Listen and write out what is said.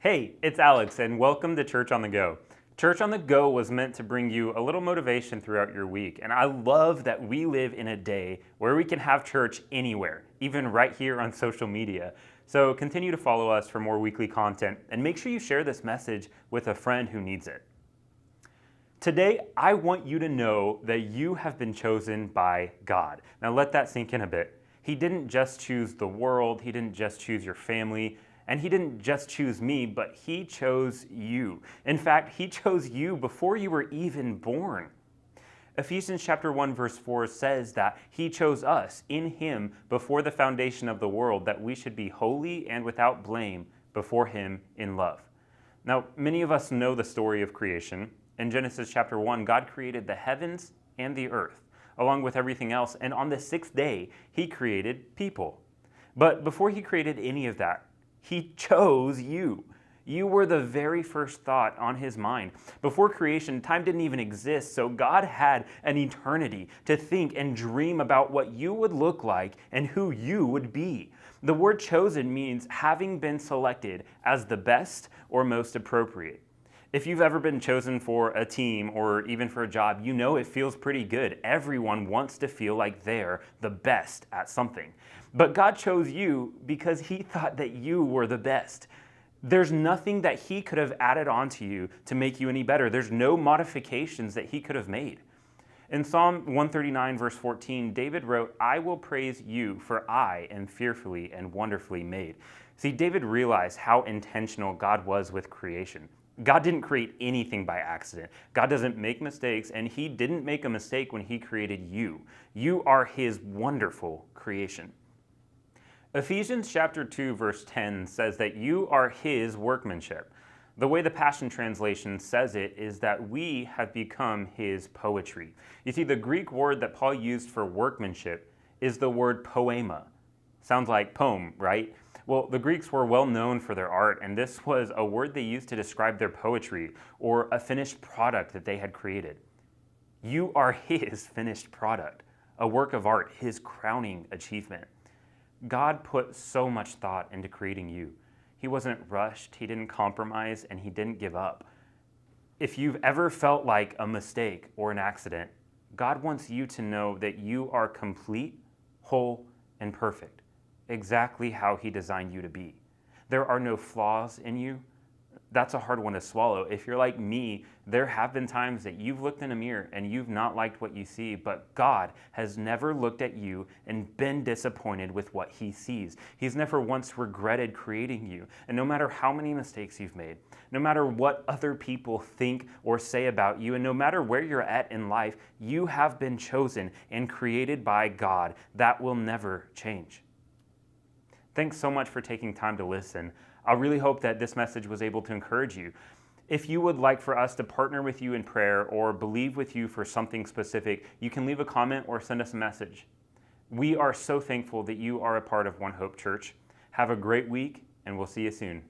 Hey, it's Alex, and welcome to Church on the Go. Church on the Go was meant to bring you a little motivation throughout your week, and I love that we live in a day where we can have church anywhere, even right here on social media. So continue to follow us for more weekly content, and make sure you share this message with a friend who needs it. Today, I want you to know that you have been chosen by God. Now let that sink in a bit. He didn't just choose the world, He didn't just choose your family, and He didn't just choose me, but He chose you. In fact, He chose you before you were even born. Ephesians chapter 1 verse 4 says that He chose us in Him before the foundation of the world, that we should be holy and without blame before Him in love. Now, many of us know the story of creation. In Genesis chapter 1, God created the heavens and the earth, along with everything else, and on the sixth day, He created people. But before He created any of that, He chose you. You were the very first thought on His mind. Before creation, time didn't even exist, so God had an eternity to think and dream about what you would look like and who you would be. The word chosen means having been selected as the best or most appropriate. If you've ever been chosen for a team or even for a job, you know it feels pretty good. Everyone wants to feel like they're the best at something. But God chose you because He thought that you were the best. There's nothing that He could have added onto you to make you any better. There's no modifications that He could have made. In Psalm 139 verse 14, David wrote, "I will praise you, for I am fearfully and wonderfully made." See, David realized how intentional God was with creation. God didn't create anything by accident. God doesn't make mistakes, and He didn't make a mistake when He created you. You are His wonderful creation. Ephesians chapter 2 verse 10 says that you are His workmanship. The way the Passion Translation says it is that we have become His poetry. You see, the Greek word that Paul used for workmanship is the word poema. Sounds like poem, right? Well, the Greeks were well known for their art, and this was a word they used to describe their poetry or a finished product that they had created. You are His finished product, a work of art, His crowning achievement. God put so much thought into creating you. He wasn't rushed, He didn't compromise, and He didn't give up. If you've ever felt like a mistake or an accident, God wants you to know that you are complete, whole, and perfect, exactly how He designed you to be. There are no flaws in you. That's a hard one to swallow. If you're like me, there have been times that you've looked in a mirror and you've not liked what you see, but God has never looked at you and been disappointed with what He sees. He's never once regretted creating you. And no matter how many mistakes you've made, no matter what other people think or say about you, and no matter where you're at in life, you have been chosen and created by God. That will never change. Thanks so much for taking time to listen. I really hope that this message was able to encourage you. If you would like for us to partner with you in prayer or believe with you for something specific, you can leave a comment or send us a message. We are so thankful that you are a part of One Hope Church. Have a great week, and we'll see you soon.